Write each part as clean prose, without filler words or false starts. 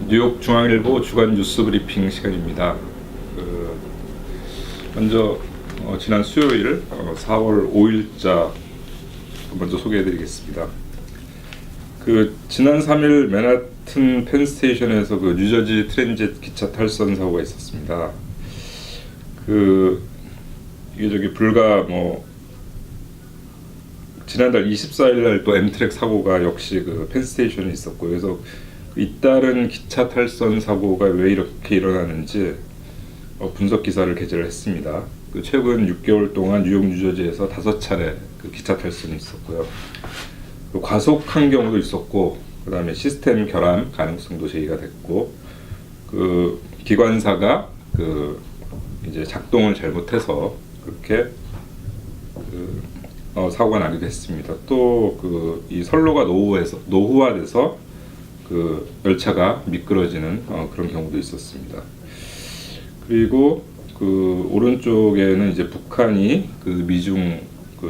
뉴욕 중앙일보 주간 뉴스 브리핑 시간입니다. 먼저 지난 수요일 4월 5일자 먼저 소개해드리겠습니다. 지난 3일 맨하튼 펜스테이션에서 뉴저지 트랜짓 기차 탈선 사고가 있었습니다. 이게 불과 지난달 24일 날 또 엠트랙 사고가 역시 펜스테이션에 있었고, 그래서 잇따른 기차 탈선 사고가 왜 이렇게 일어나는지 분석 기사를 게재를 했습니다. 최근 6개월 동안 뉴욕 뉴저지에서 5차례 기차 탈선이 있었고요. 과속한 경우도 있었고, 그 다음에 시스템 결함 가능성도 제기가 됐고, 기관사가 이제 작동을 잘못해서 그렇게 사고가 나기도 했습니다. 또 이 선로가 노후화돼서 열차가 미끄러지는 그런 경우도 있었습니다. 그리고 오른쪽에는 이제 북한이 미중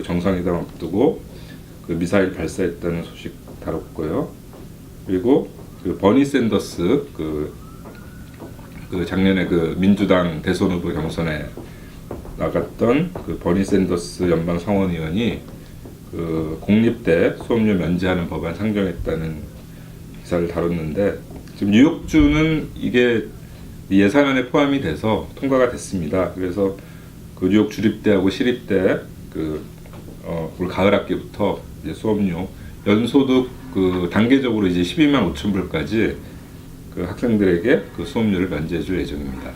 정상회담 앞두고 미사일 발사했다는 소식 다뤘고요. 그리고 버니 샌더스 작년에 민주당 대선 후보 경선에 나갔던 버니 샌더스 연방 상원의원이 공립대 수업료 면제하는 법안 상정했다는 기사를 다뤘는데, 지금 뉴욕주는 이게 예산안에 포함이 돼서 통과가 됐습니다. 그래서 뉴욕 주립대하고 시립대 올 가을 학기부터 이제 수업료 연소득 단계적으로 이제 12만 5천 불까지 학생들에게 수업료를 면제해 줄 예정입니다.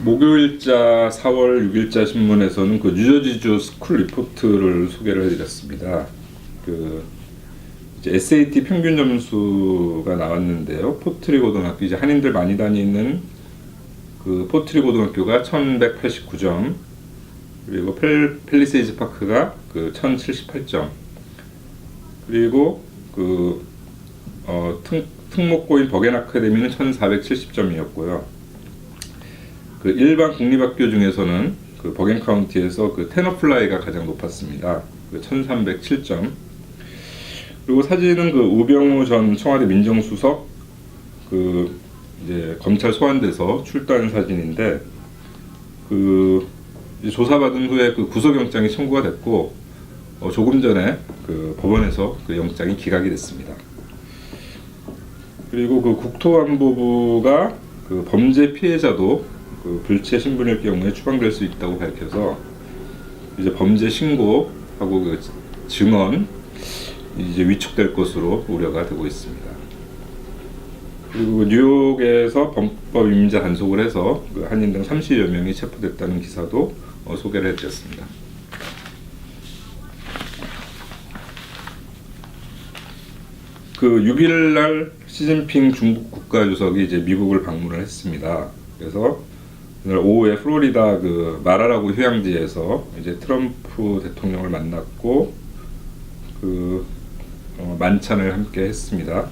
목요일자 4월 6일자 신문에서는 뉴저지주 스쿨 리포트를 소개를 해드렸습니다. 이제 SAT 평균 점수가 나왔는데요. 포트리 고등학교, 이제 한인들 많이 다니는 포트리 고등학교가 1189점, 그리고 팰리세이즈 파크가 1078점, 그리고 특목고인 버겐 아카데미는 1470점이었고요. 일반 국립학교 중에서는 버겐 카운티에서 테너플라이가 가장 높았습니다. 1307점. 그리고 사진은 우병우 전 청와대 민정수석 이제 검찰 소환돼서 출두하는 사진인데, 조사받은 후에 구속영장이 청구가 됐고, 조금 전에 법원에서 영장이 기각이 됐습니다. 그리고 국토안보부가 범죄 피해자도 불체 신분일 경우에 추방될 수 있다고 밝혀서 이제 범죄 신고하고 증언 이제 위축될 것으로 우려가 되고 있습니다. 그리고 뉴욕에서 범법 임자 단속을 해서 한인 등 30여 명이 체포됐다는 기사도 소개를 해드렸습니다. 그 6일 날 시진핑 중국 국가주석이 이제 미국을 방문을 했습니다. 그래서 오늘 오후에 플로리다 마라라고 휴양지에서 이제 트럼프 대통령을 만났고 만찬을 함께 했습니다.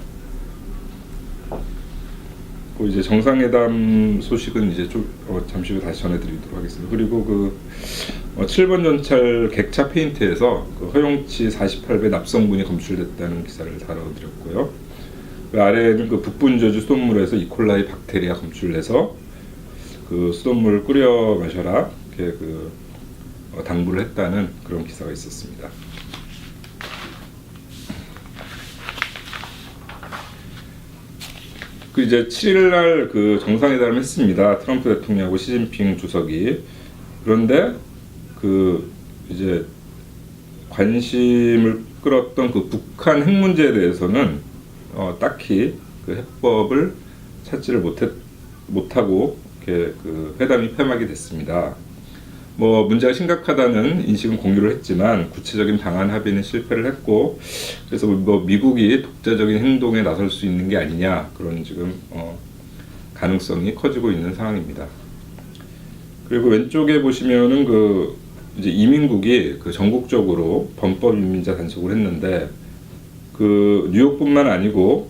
이제 정상회담 소식은 이제 잠시 후 다시 전해드리도록 하겠습니다. 그리고 7번 전철 객차 페인트에서 허용치 48배 납성분이 검출됐다는 기사를 다뤄드렸고요. 아래에는 북분저주 수돗물에서 이콜라이 박테리아 검출돼서 수돗물을 끓여 마셔라 이렇게 당부를 했다는 그런 기사가 있었습니다. 이제 7일 날 정상회담을 했습니다. 트럼프 대통령하고 시진핑 주석이. 그런데 이제 관심을 끌었던 북한 핵 문제에 대해서는 딱히 해법을 찾지를 못하고 이렇게 회담이 폐막이 됐습니다. 문제가 심각하다는 인식은 공유를 했지만 구체적인 방안 합의는 실패를 했고, 그래서 미국이 독자적인 행동에 나설 수 있는 게 아니냐, 그런 지금 가능성이 커지고 있는 상황입니다. 그리고 왼쪽에 보시면은 이제 이민국이 전국적으로 범법 이민자 단속을 했는데, 뉴욕뿐만 아니고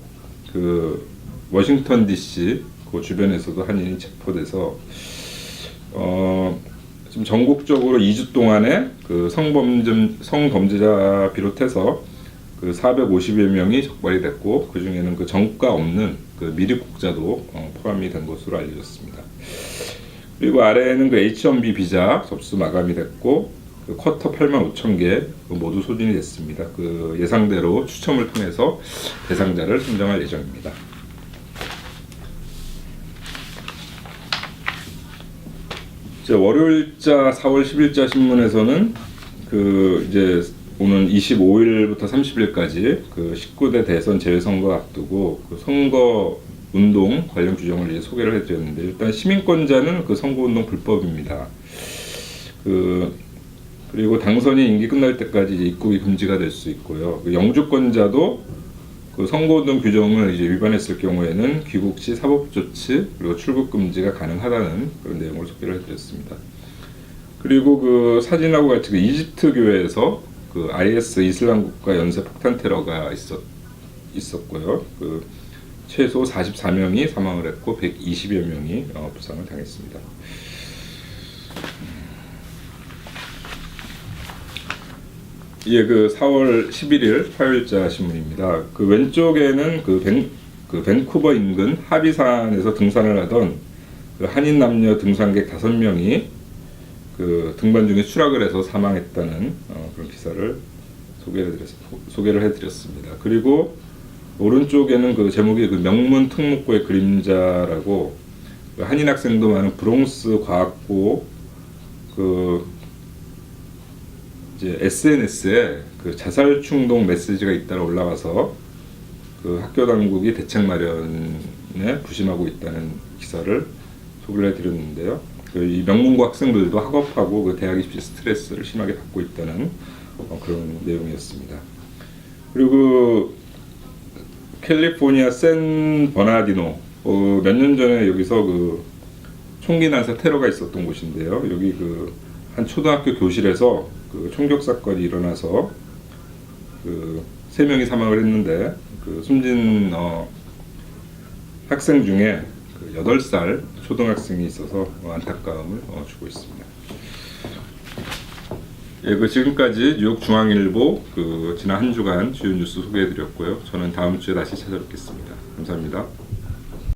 워싱턴 DC 주변에서도 한인이 체포돼서 지금 전국적으로 2주 동안에 성범죄자 비롯해서 그 450여 명이 적발이 됐고, 그 중에는 그 전과 없는 그 미입국자도 포함이 된 것으로 알려졌습니다. 그리고 아래에는 그 H-1B 비자 접수 마감이 됐고, 그 쿼터 85,000개 모두 소진이 됐습니다. 그 예상대로 추첨을 통해서 대상자를 선정할 예정입니다. 월요일자 4월 10일자 신문에서는 그 이제 오는 25일부터 30일까지 그 19대 대선 재선거 앞두고 그 선거 운동 관련 규정을 이제 소개를 해드렸는데, 일단 시민권자는 그 선거운동 불법입니다. 그리고 당선이 임기 끝날 때까지 이제 입국이 금지가 될 수 있고요. 그 영주권자도 그 선거운동 규정을 이제 위반했을 경우에는 귀국 시 사법조치 그리고 출국 금지가 가능하다는 그런 내용을 소개를 해드렸습니다. 그리고 그 사진하고 같이 그 이집트 교회에서 그 IS 이슬람 국가 연쇄 폭탄 테러가 있었고요. 그 최소 44명이 사망을 했고 120여 명이 부상을 당했습니다. 예, 그 4월 11일 화요일자 신문입니다. 그 왼쪽에는 그 밴쿠버 인근 하비산에서 등산을 하던 그 한인 남녀 등산객 5명이 그 등반 중에 추락을 해서 사망했다는 그런 기사를 소개를 해드렸습니다. 그리고 오른쪽에는 그 제목이 그 명문 특목고의 그림자라고 그 한인 학생도 많은 브롱스 과학고 그 이제 SNS에 그 자살 충동 메시지가 잇따라 올라가서 그 학교 당국이 대책 마련에 부심하고 있다는 기사를 소개를 해드렸는데요. 이 명문고 학생들도 학업하고 그 대학 입시 스트레스를 심하게 받고 있다는 그런 내용이었습니다. 그리고 그 캘리포니아 샌 버나디노 몇 년 전에 여기서 그 총기 난사 테러가 있었던 곳인데요. 여기 그 한 초등학교 교실에서 그 총격 사건이 일어나서 그 3명이 사망을 했는데, 그 숨진 학생 중에 그 8살 초등학생이 있어서 안타까움을 주고 있습니다. 예, 그 지금까지 뉴욕 중앙일보 그 지난 한 주간 주요 뉴스 소개해드렸고요. 저는 다음 주에 다시 찾아뵙겠습니다. 감사합니다.